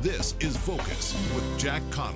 This is Focus with Jack Caudill.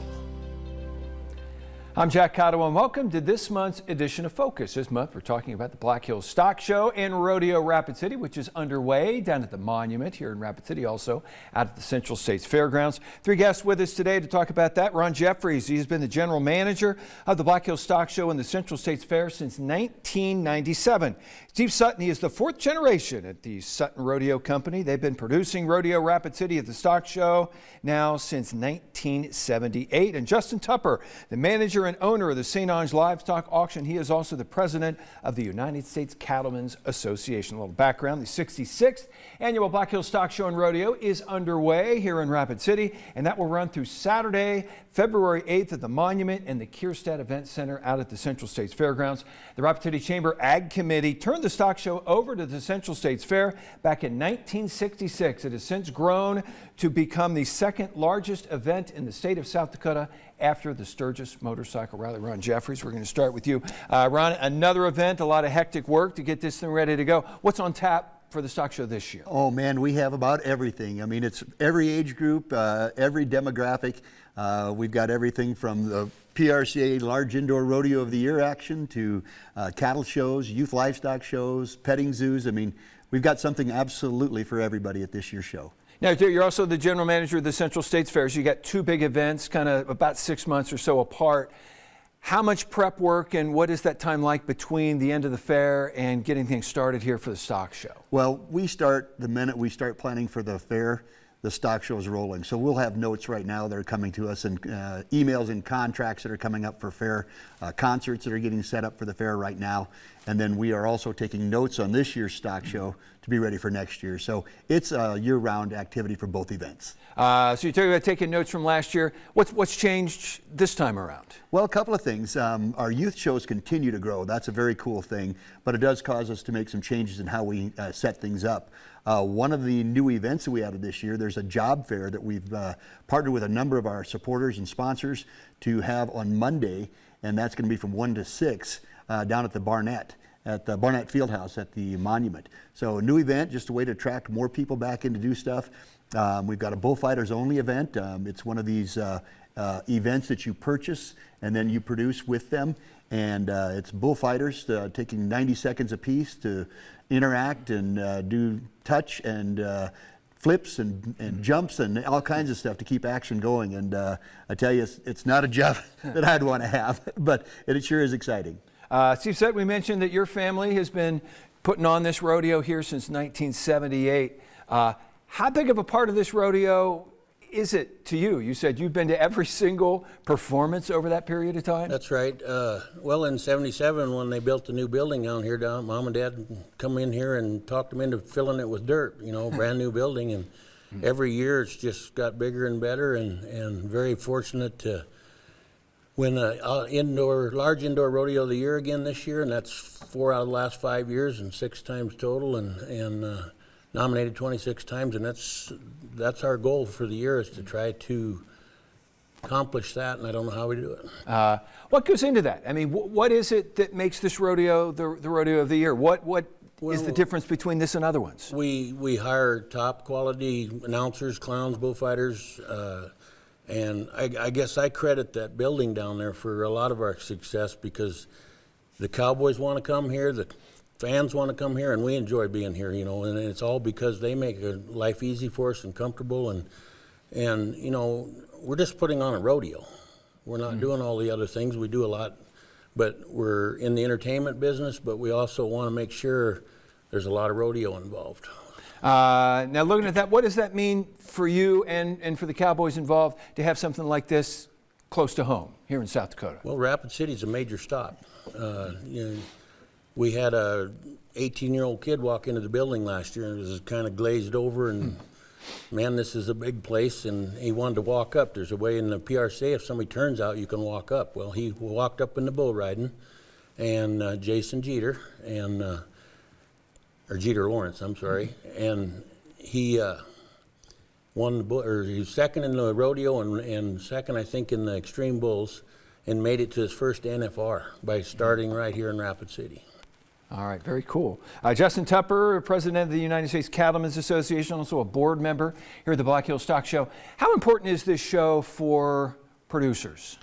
I'm Jack Caudill and welcome to this month's edition of Focus. This month we're talking about the Black Hills Stock Show and Rodeo Rapid City, which is underway down at the Monument here in Rapid City, also out at the Central States Fairgrounds. Three guests with us today to talk about that. Ron Jeffries, he's been the general manager of the Black Hills Stock Show and the Central States Fair since 1997. Steve Sutton, he is the fourth generation at the Sutton Rodeo Company. They've been producing Rodeo Rapid City at the Stock Show now since 1978. And Justin Tupper, the manager and owner of the Onge Livestock Auction. He is also the president of the United States Cattlemen's Association. A little background, the 66th annual Black Hills Stock Show and Rodeo is underway here in Rapid City, and that will run through Saturday, February 8th at the Monument and the Kierstead Event Center out at the Central States Fairgrounds. The Rapid City Chamber Ag Committee turned the stock show over to the Central States Fair back in 1966. It has since grown to become the second largest event in the state of South Dakota after the Sturgis Motorcycle Rally. Ron Jeffries, we're going to start with you. Ron, another event, a lot of hectic work to get this thing ready to go. What's on tap for the stock show this year? Oh man, we have about everything. I mean, it's every age group, every demographic. We've got everything from the PRCA Large Indoor Rodeo of the Year action to cattle shows, youth livestock shows, petting zoos. I mean, we've got something absolutely for everybody at this year's show. Now, you're also the general manager of the Central States Fairs. You got two big events, kind of about 6 months or so apart. How much prep work and what is that time like between the end of the fair and getting things started here for the stock show? Well, we start the minute we start planning for the fair. The stock show is rolling. So we'll have notes right now that are coming to us and emails and contracts that are coming up for fair, concerts that are getting set up for the fair right now. And then we are also taking notes on this year's stock show to be ready for next year. So it's a year-round activity for both events. So you're talking about taking notes from last year. What's changed this time around? Well, a couple of things. Our youth shows continue to grow. That's a very cool thing, but it does cause us to make some changes in how we set things up. One of the new events that we added this year, there's a job fair that we've partnered with a number of our supporters and sponsors to have on Monday, and that's going to be from 1 to 6 down at the Barnett Fieldhouse at the Monument. So a new event, just a way to attract more people back in to do stuff. We've got a bullfighters only event. It's one of these events that you purchase and then you produce with them. And it's bullfighters taking 90 seconds apiece to interact and do touch and flips and jumps and all kinds of stuff to keep action going. And I tell you, it's not a job that I'd want to have, but it sure is exciting. Steve said, we mentioned that your family has been putting on this rodeo here since 1978. How big of a part of this rodeo is it to you? You said you've been to every single performance over that period of time? That's right. Well, in '77, when they built the new building down here, Mom and Dad come in here and talked them into filling it with dirt, brand new building. And every year it's just got bigger and better, and very fortunate to win a large indoor rodeo of the year again this year, and that's 4 out of the last 5 years and 6 times total, and nominated 26 times, and that's our goal for the year, is to try to accomplish that, and I don't know how we do it. What goes into that? I mean, what is it that makes this rodeo the rodeo of the year? What is the difference between this and other ones? We hire top quality announcers, clowns, bullfighters, and I guess I credit that building down there for a lot of our success, because the cowboys want to come here, the fans want to come here, and we enjoy being here, and it's all because they make life easy for us and comfortable, and we're just putting on a rodeo. We're not doing all the other things. We do a lot, but we're in the entertainment business, but we also want to make sure there's a lot of rodeo involved. Now, looking at that, what does that mean for you and for the cowboys involved to have something like this close to home here in South Dakota? Well, Rapid City's a major stop. We had a 18-year-old kid walk into the building last year and was kind of glazed over, and man, this is a big place, and he wanted to walk up. There's a way in the PRCA, if somebody turns out, you can walk up. Well, he walked up in the bull riding, and Jason Jeter, or Jeter Lawrence, I'm sorry, and he won the bull, or he was second in the rodeo and second, I think, in the Extreme Bulls, and made it to his first NFR by starting right here in Rapid City. All right, very cool. Justin Tupper, president of the United States Cattlemen's Association, also a board member here at the Black Hills Stock Show. How important is this show for producers?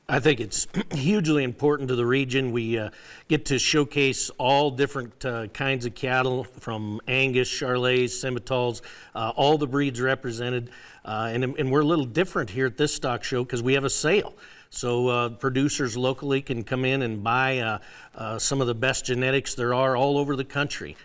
I think it's hugely important to the region. We get to showcase all different kinds of cattle, from Angus, Charolais, Simmentals, all the breeds represented. And we're a little different here at this stock show because we have a sale. So producers locally can come in and buy some of the best genetics there are all over the country.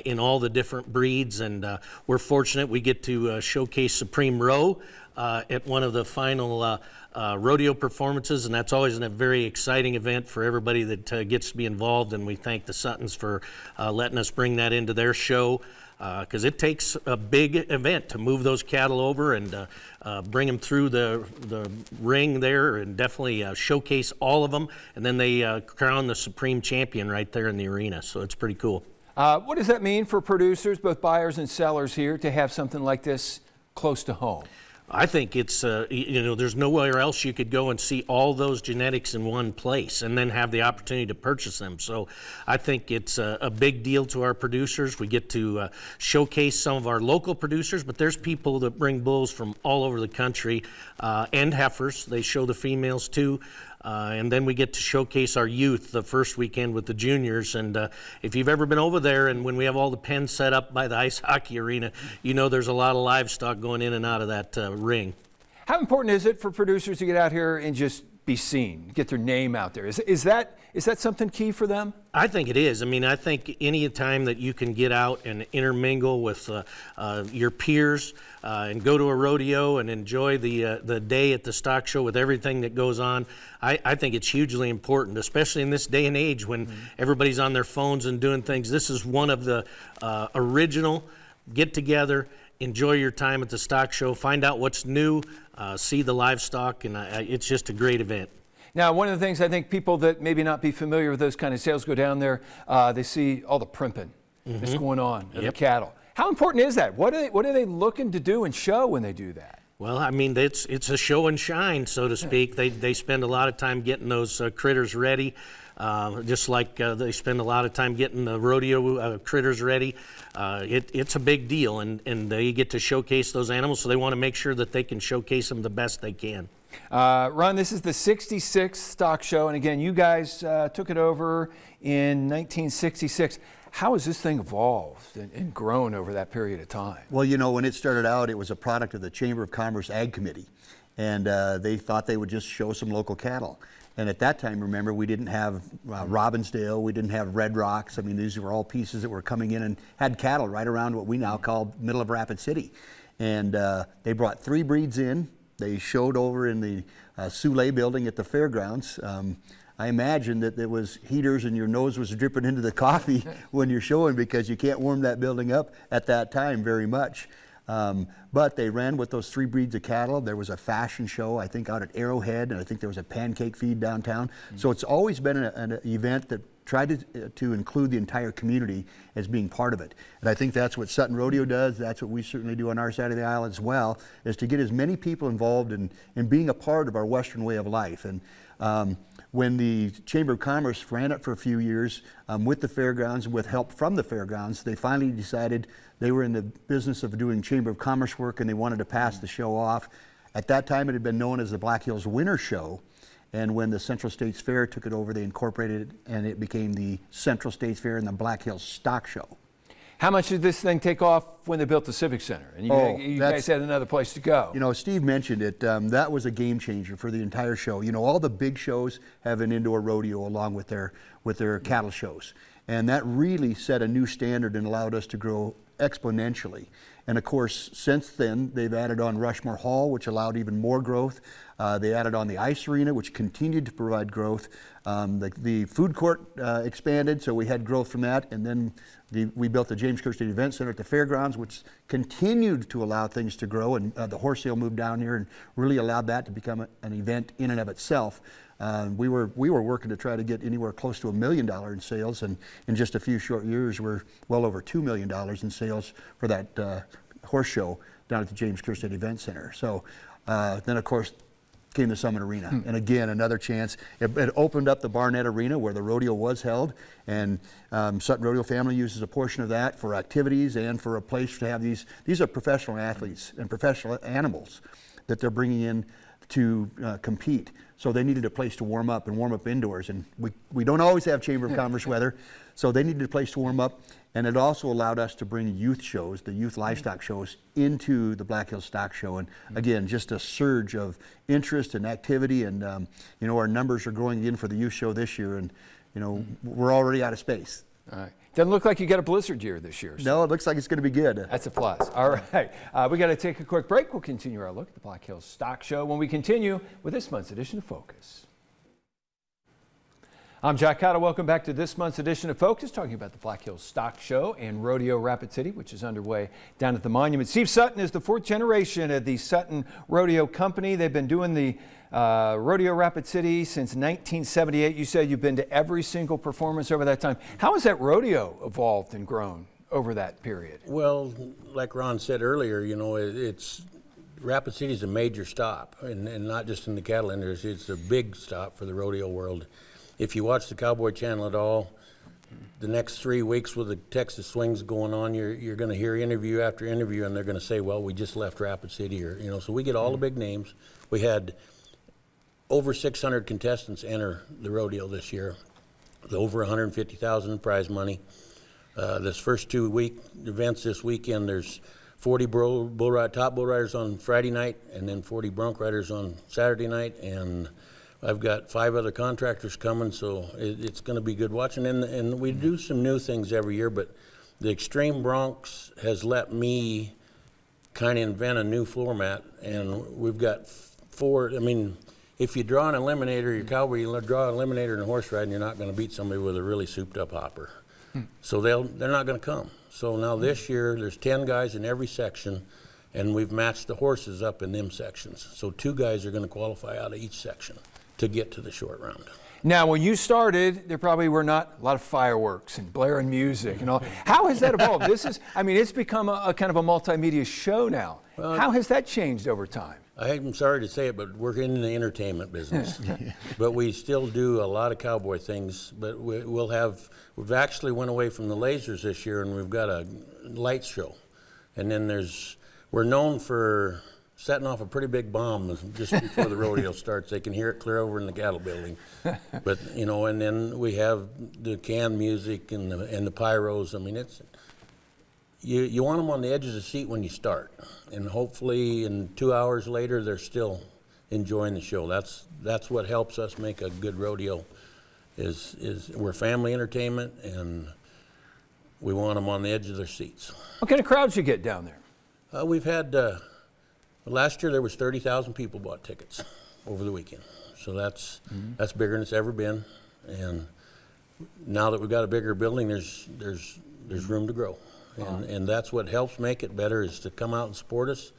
In all the different breeds, and we're fortunate we get to showcase Supreme Row at one of the final rodeo performances, and that's always a very exciting event for everybody that gets to be involved, and we thank the Suttons for letting us bring that into their show, because it takes a big event to move those cattle over and bring them through the ring there, and definitely showcase all of them, and then they crown the supreme champion right there in the arena, so it's pretty cool. What does that mean for producers, both buyers and sellers here, to have something like this close to home? I think it's, there's nowhere else you could go and see all those genetics in one place and then have the opportunity to purchase them. So I think it's a big deal to our producers. We get to showcase some of our local producers, but there's people that bring bulls from all over the country and heifers. They show the females too. And then we get to showcase our youth the first weekend with the juniors. And if you've ever been over there, and when we have all the pens set up by the ice hockey arena, you know there's a lot of livestock going in and out of that ring. How important is it for producers to get out here and just be seen, get their name out there? Is that something key for them? I think it is. I mean, I think any time that you can get out and intermingle with your peers and go to a rodeo and enjoy the day at the stock show with everything that goes on, I think it's hugely important, especially in this day and age when everybody's on their phones and doing things. This is one of the original get-together. Enjoy your time at the stock show, find out what's new, see the livestock, and it's just a great event. Now, one of the things I think people that maybe not be familiar with those kind of sales go down there, they see all the primping that's going on of the cattle. How important is that? What are they looking to do and show when they do that? Well, I mean, it's a show and shine, so to speak. They spend a lot of time getting those critters ready, just like they spend a lot of time getting the rodeo critters ready. It's a big deal, and they get to showcase those animals, so they want to make sure that they can showcase them the best they can. Ron, this is the 66th stock show, and again, you guys took it over in 1966. How has this thing evolved and grown over that period of time? Well, you know, when it started out, it was a product of the Chamber of Commerce Ag Committee, and they thought they would just show some local cattle. And at that time, remember, we didn't have Robbinsdale, we didn't have Red Rocks. I mean, these were all pieces that were coming in and had cattle right around what we now call middle of Rapid City. And they brought 3 breeds in. They showed over in the Soule building at the fairgrounds. I imagine that there was heaters and your nose was dripping into the coffee when you're showing, because you can't warm that building up at that time very much. But they ran with those 3 breeds of cattle. There was a fashion show, I think, out at Arrowhead, and I think there was a pancake feed downtown. So it's always been an event that tried to include the entire community as being part of it. And I think that's what Sutton Rodeo does. That's what we certainly do on our side of the aisle as well, is to get as many people involved in being a part of our Western way of life. And when the Chamber of Commerce ran it for a few years with the fairgrounds, with help from the fairgrounds, they finally decided they were in the business of doing Chamber of Commerce work, and they wanted to pass the show off. At that time, it had been known as the Black Hills Winter Show, and when the Central States Fair took it over, they incorporated it, and it became the Central States Fair and the Black Hills Stock Show. How much did this thing take off when they built the Civic Center? And you guys had another place to go. You know, Steve mentioned it. That was a game changer for the entire show. You know, all the big shows have an indoor rodeo along with their cattle shows. And that really set a new standard and allowed us to grow exponentially. And of course, since then, they've added on Rushmore Hall, which allowed even more growth. They added on the ice arena, which continued to provide growth. The food court expanded, so we had growth from that. And then we built the James Kerr State Event Center at the fairgrounds, which continued to allow things to grow. And the horse sale moved down here and really allowed that to become an event in and of itself. We were working to try to get anywhere close to $1 million in sales, and in just a few short years, we're well over $2 million in sales for that horse show down at the James Kerr State Event Center. So then, of course, came to Summit Arena. And again, another chance. It opened up the Barnett Arena where the rodeo was held, and Sutton Rodeo family uses a portion of that for activities and for a place to have these. These are professional athletes and professional animals that they're bringing in to compete. So they needed a place to warm up indoors, and we don't always have Chamber of Commerce weather, so they needed a place to warm up. And it also allowed us to bring youth shows, the youth livestock shows, into the Black Hills Stock Show. And again, just a surge of interest and activity. And our numbers are growing again for the youth show this year. And we're already out of space. All right. Doesn't look like you got a blizzard year this year. So. No, it looks like it's going to be good. That's a plus. All right. We got to take a quick break. We'll continue our look at the Black Hills Stock Show when we continue with this month's edition of Focus. I'm Jack Caudill. Welcome back to this month's edition of Focus, talking about the Black Hills Stock Show and Rodeo Rapid City, which is underway down at the Monument. Steve Sutton is the fourth generation of the Sutton Rodeo Company. They've been doing the Rodeo Rapid City since 1978. You said you've been to every single performance over that time. How has that rodeo evolved and grown over that period? Well, like Ron said earlier, it's Rapid City is a major stop, and not just in the cattle industry. It's a big stop for the rodeo world. If you watch the Cowboy Channel at all, the next 3 weeks with the Texas swings going on, you're going to hear interview after interview, and they're going to say, well, we just left Rapid City, or so we get all the big names. We had over 600 contestants enter the rodeo this year, with over $150,000 in prize money. This first 2 week events this weekend, there's 40 top bull riders on Friday night, and then 40 bronc riders on Saturday night, and I've got 5 other contractors coming, so it's going to be good watching. And we do some new things every year, but the Extreme Broncs has let me kind of invent a new floor mat, and we've got 4. I mean, if you draw an eliminator, your cowboy, you draw an eliminator in a horse riding, you're not going to beat somebody with a really souped-up hopper. So they're not going to come. So now this year, there's 10 guys in every section, and we've matched the horses up in them sections. So 2 guys are going to qualify out of each section to get to the short round. Now, when you started, there probably were not a lot of fireworks and blaring music and all. How has that evolved? It's become a kind of a multimedia show now. How has that changed over time? I'm sorry to say it, but we're in the entertainment business. But we still do a lot of cowboy things, but we've actually went away from the lasers this year, and we've got a lights show. And then we're known for setting off a pretty big bomb just before the rodeo starts. They can hear it clear over in the cattle building. But, and then we have the canned music and the pyros. I mean, you want them on the edge of the seat when you start. And hopefully in 2 hours later, they're still enjoying the show. That's what helps us make a good rodeo is we're family entertainment, and we want them on the edge of their seats. What kind of crowds you get down there? We've had, last year there was 30,000 people bought tickets over the weekend. So that's bigger than it's ever been. And now that we've got a bigger building, there's room to grow. And that's what helps make it better, is to come out and support us,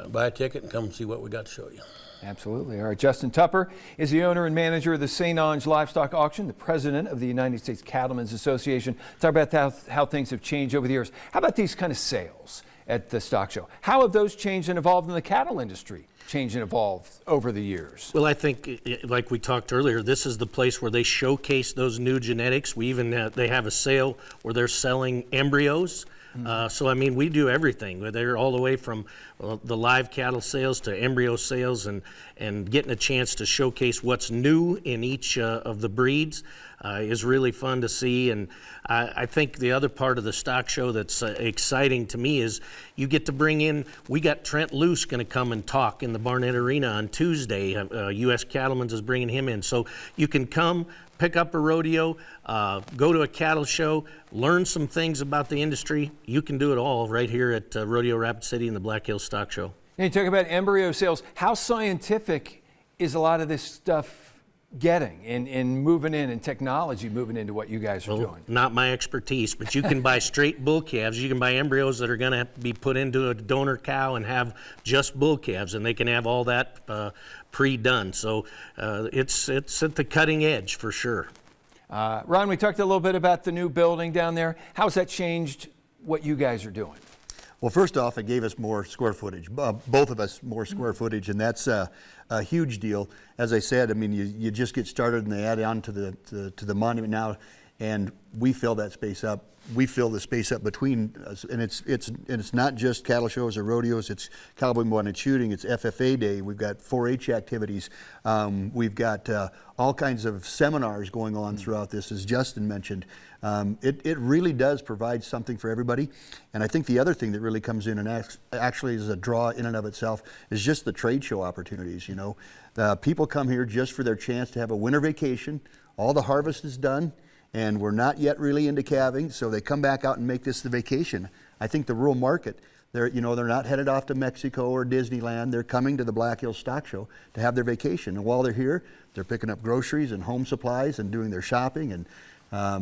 buy a ticket, and come see what we got to show you. Absolutely. All right, Justin Tupper is the owner and manager of the St. Onge Livestock Auction, the president of the United States Cattlemen's Association. Talk about how things have changed over the years. How about these kind of sales at the stock show? How have those changed and evolved in the cattle industry? Changed and evolved over the years? Well, I think, like we talked earlier, this is the place where they showcase those new genetics. We even they have a sale where they're selling embryos. So, I mean, we do everything. They're all the way from the live cattle sales to embryo sales, and getting a chance to showcase what's new in each of the breeds is really fun to see. And I think the other part of the stock show that's exciting to me is you get to bring in, we got Trent Luce going to come and talk in the Barnett Arena on Tuesday. U.S. Cattlemen's is bringing him in. So you can come, pick up a rodeo, go to a cattle show, learn some things about the industry. You can do it all right here at Rodeo Rapid City and the Black Hills Stock Show. And you talk about embryo sales. How scientific is a lot of this stuff getting and moving in, and technology moving into what you guys are doing? Not my expertise, but you can buy straight bull calves. You can buy embryos that are going to be put into a donor cow and have just bull calves, and they can have all that pre-done. So it's at the cutting edge for sure. Ron, we talked a little bit about the new building down there. How's that changed what you guys are doing? Well, first off, it gave us more square footage, both of us more square footage, and that's a huge deal. As I said, I mean, you just get started and they add on to the monument now, and we fill that space up. We fill the space up between us, and it's not just cattle shows or rodeos. It's cowboy mounted shooting. It's FFA day. We've got 4-H activities. We've got all kinds of seminars going on throughout this, as Justin mentioned. It really does provide something for everybody. And I think the other thing that really comes in and actually is a draw in and of itself is just the trade show opportunities. You know, people come here just for their chance to have a winter vacation. All the harvest is done, and we're not yet really into calving, so they come back out and make this the vacation. I think the rural market, they're not headed off to Mexico or Disneyland. They're coming to the Black Hills Stock Show to have their vacation. And while they're here, they're picking up groceries and home supplies and doing their shopping, and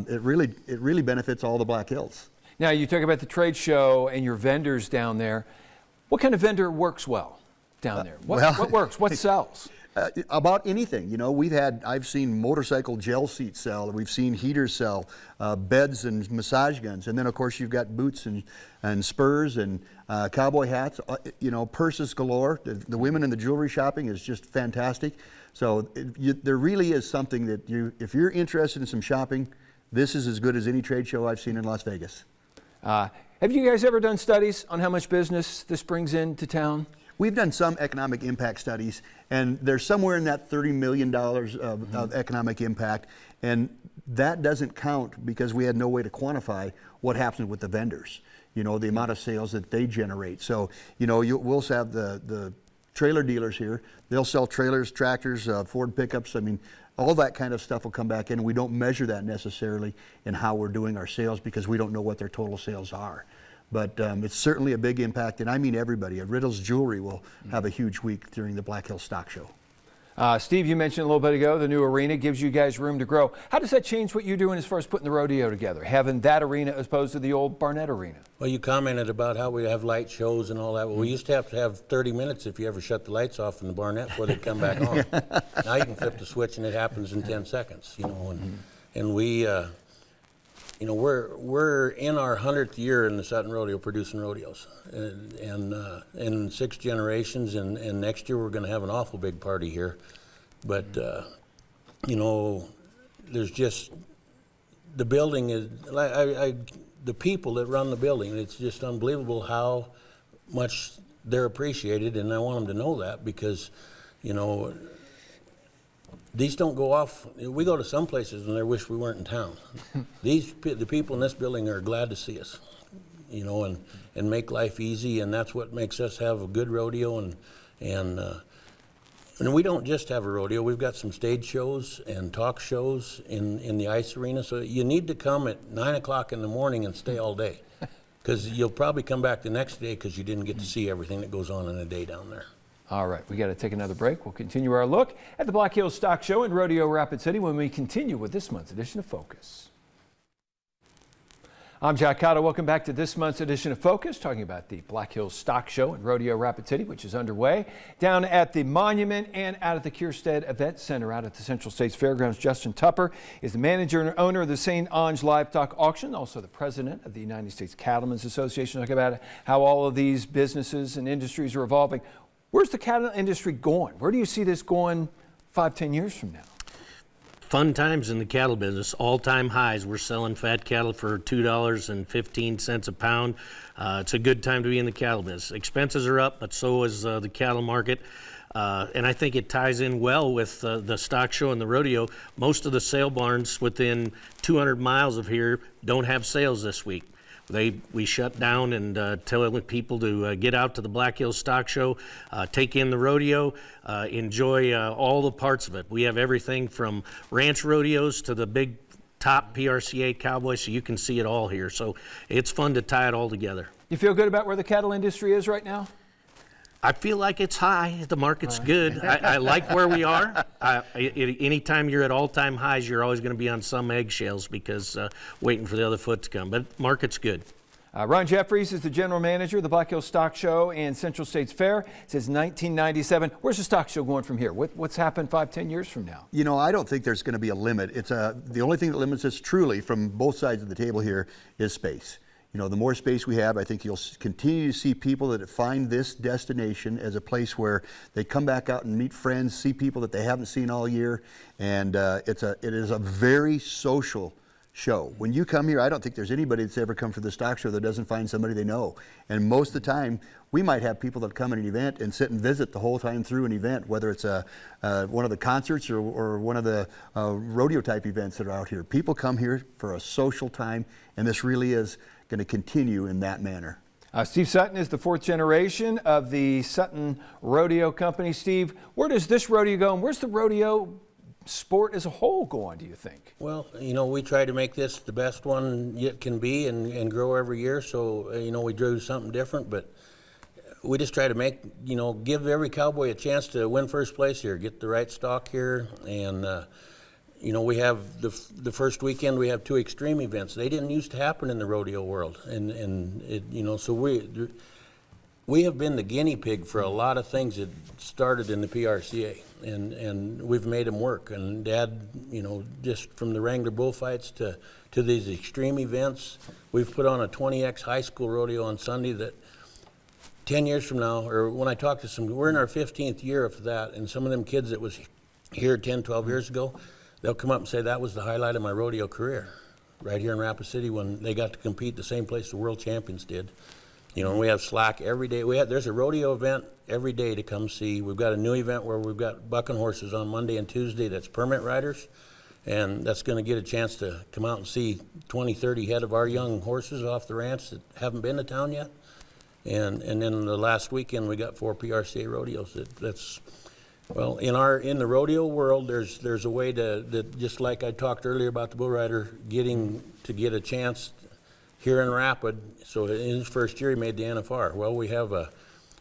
it really benefits all the Black Hills. Now, you talk about the trade show and your vendors down there. What kind of vendor works well down there? What works? What sells? About anything, you know. I've seen motorcycle gel seats sell. We've seen heaters sell, beds and massage guns, and then of course you've got boots and spurs and cowboy hats. You know, purses galore. The women in the jewelry shopping is just fantastic. So there really is something that if you're interested in some shopping, this is as good as any trade show I've seen in Las Vegas. Have you guys ever done studies on how much business this brings into town? We've done some economic impact studies, and there's somewhere in that $30 million of economic impact, and that doesn't count because we had no way to quantify what happens with the vendors, you know, the amount of sales that they generate. So, you know, we'll have the trailer dealers here. They'll sell trailers, tractors, Ford pickups. I mean, all that kind of stuff will come back in. We don't measure that necessarily in how we're doing our sales because we don't know what their total sales are. But it's certainly a big impact, and I mean everybody. Riddle's Jewelry will have a huge week during the Black Hills Stock Show. Steve, you mentioned a little bit ago the new arena gives you guys room to grow. How does that change what you're doing as far as putting the rodeo together, having that arena as opposed to the old Barnett Arena? Well, you commented about how we have light shows and all that. Well, we used to have 30 minutes if you ever shut the lights off in the Barnett before they come back on. Now you can flip the switch and it happens in 10 seconds, you know, and we... you know, we're in our 100th year in the Sutton Rodeo producing rodeos, and in 6 generations, and next year we're going to have an awful big party here. But you know, there's just the building is the people that run the building. It's just unbelievable how much they're appreciated, and I want them to know that because, you know. These don't go off. We go to some places and they wish we weren't in town. The people in this building are glad to see us, you know, and make life easy, and that's what makes us have a good rodeo. And we don't just have a rodeo. We've got some stage shows and talk shows in the ice arena. So you need to come at 9 o'clock in the morning and stay all day, because you'll probably come back the next day because you didn't get to see everything that goes on in a day down there. All right, we got to take another break. We'll continue our look at the Black Hills Stock Show in Rodeo Rapid City when we continue with this month's edition of Focus. I'm Jack Caudill. Welcome back to this month's edition of Focus, talking about the Black Hills Stock Show in Rodeo Rapid City, which is underway down at the Monument and out at the Kierstead Event Center out at the Central States Fairgrounds. Justin Tupper is the manager and owner of the St. Onge Livestock Auction, also the president of the United States Cattlemen's Association. Talk about how all of these businesses and industries are evolving. Where's the cattle industry going? Where do you see this going 5-10 years from now? Fun times in the cattle business, all-time highs. We're selling fat cattle for $2.15 a pound. It's a good time to be in the cattle business. Expenses are up, but so is the cattle market. And I think it ties in well with the stock show and the rodeo. Most of the sale barns within 200 miles of here don't have sales this week. We shut down and tell people to get out to the Black Hills Stock Show, take in the rodeo, enjoy all the parts of it. We have everything from ranch rodeos to the big top PRCA cowboys, so you can see it all here. So it's fun to tie it all together. You feel good about where the cattle industry is right now? I feel like it's high. The market's good. I like where we are. Anytime you're at all-time highs, you're always going to be on some eggshells because waiting for the other foot to come. But market's good. Ron Jeffries is the general manager of the Black Hills Stock Show and Central States Fair since 1997. Where's the stock show going from here? What's happened 5-10 years from now? You know, I don't think there's going to be a limit. It's the only thing that limits us truly from both sides of the table here is space. You know, the more space we have, I think you'll continue to see people that find this destination as a place where they come back out and meet friends, see people that they haven't seen all year, and it is a very social show. When you come here, I don't think there's anybody that's ever come for the stock show that doesn't find somebody they know. And most of the time, we might have people that come at an event and sit and visit the whole time through an event, whether it's one of the concerts or one of the rodeo type events that are out here. People come here for a social time, and this really is going to continue in that manner. Steve Sutton is the 4th generation of the Sutton Rodeo Company. Steve, where does this rodeo go, and where's the rodeo sport as a whole going, do you think? Well, you know, we try to make this the best one it can be and grow every year. So, you know, we do something different, but we just try to make, you know, give every cowboy a chance to win first place here, get the right stock here. And, you know, we have the first weekend, we have 2 extreme events. They didn't used to happen in the rodeo world. And it, you know, so we have been the guinea pig for a lot of things that started in the PRCA, and we've made them work. And Dad, you know, just from the Wrangler bullfights to these extreme events, we've put on a 20X high school rodeo on Sunday that 10 years from now, or when I talk to some, we're in our 15th year of that, and some of them kids that was here 10, 12 years ago, they'll come up and say, that was the highlight of my rodeo career, right here in Rapid City when they got to compete the same place the world champions did. You know, and we have slack every day. There's a rodeo event every day to come see. We've got a new event where we've got bucking horses on Monday and Tuesday that's permit riders, and that's going to get a chance to come out and see 20, 30 head of our young horses off the ranch that haven't been to town yet. And then the last weekend we got 4 PRCA rodeos. That's well, in the rodeo world, there's a way that just like I talked earlier about the bull rider getting a chance here in Rapid. So in his first year, he made the NFR. Well, we have a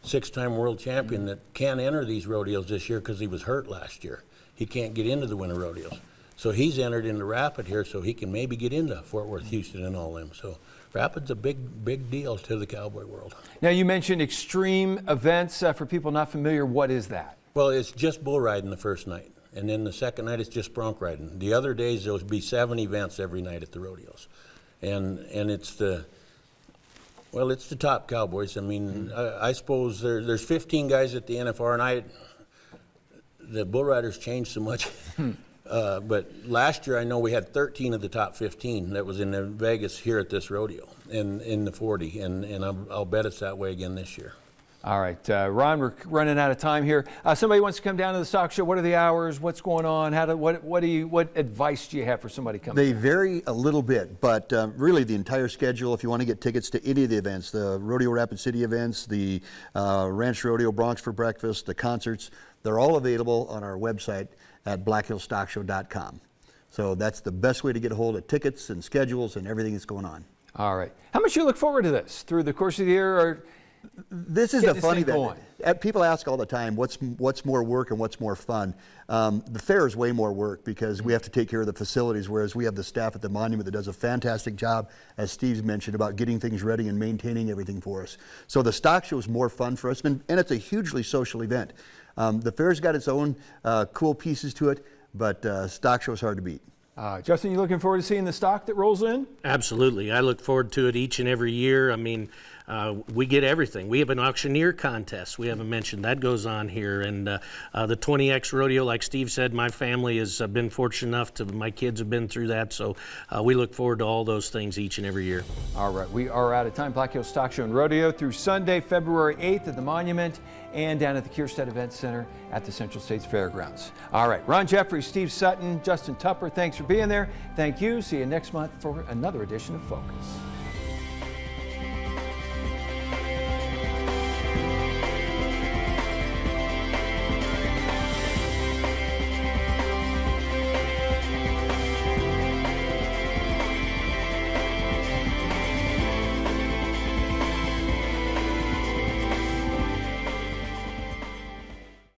6-time world champion that can't enter these rodeos this year because he was hurt last year. He can't get into the winter rodeos. So he's entered into Rapid here so he can maybe get into Fort Worth, Houston, and all them. So Rapid's a big deal to the cowboy world. Now, you mentioned extreme events. For people not familiar, what is that? Well, it's just bull riding the first night. And then the second night, it's just bronc riding. The other days, there'll be 7 events every night at the rodeos. And it's the top cowboys. I mean, I suppose there's 15 guys at the NFR, and the bull riders changed so much. But last year, I know we had 13 of the top 15 that was in Vegas here at this rodeo in the 40, and I'll bet it's that way again this year. All right, Ron, we're running out of time here. Somebody wants to come down to the stock show. What are the hours? What's going on? What advice do you have for somebody coming? They vary a little bit, but really the entire schedule, if you want to get tickets to any of the events, the Rodeo Rapid City events, the Ranch Rodeo Bronx for Breakfast, the concerts, they're all available on our website at blackhillstockshow.com. So that's the best way to get a hold of tickets and schedules and everything that's going on. All right. How much do you look forward to this through the course of the year? Or this is a funny event. People ask all the time, what's more work and what's more fun? The fair is way more work because we have to take care of the facilities, whereas we have the staff at the monument that does a fantastic job, as Steve's mentioned, about getting things ready and maintaining everything for us. So the stock show is more fun for us, and it's a hugely social event. The fair's got its own cool pieces to it, but stock show is hard to beat. Justin, you looking forward to seeing the stock that rolls in? Absolutely. I look forward to it each and every year. I mean, we get everything. We have an auctioneer contest. We haven't mentioned that goes on here. And the 20X rodeo, like Steve said, my family has been fortunate enough my kids have been through that. So we look forward to all those things each and every year. All right. We are out of time. Black Hills Stock Show and Rodeo through Sunday, February 8th at the Monument and down at the Kierstead Event Center at the Central States Fairgrounds. All right. Ron Jeffries, Steve Sutton, Justin Tupper, thanks for being there. Thank you. See you next month for another edition of Focus.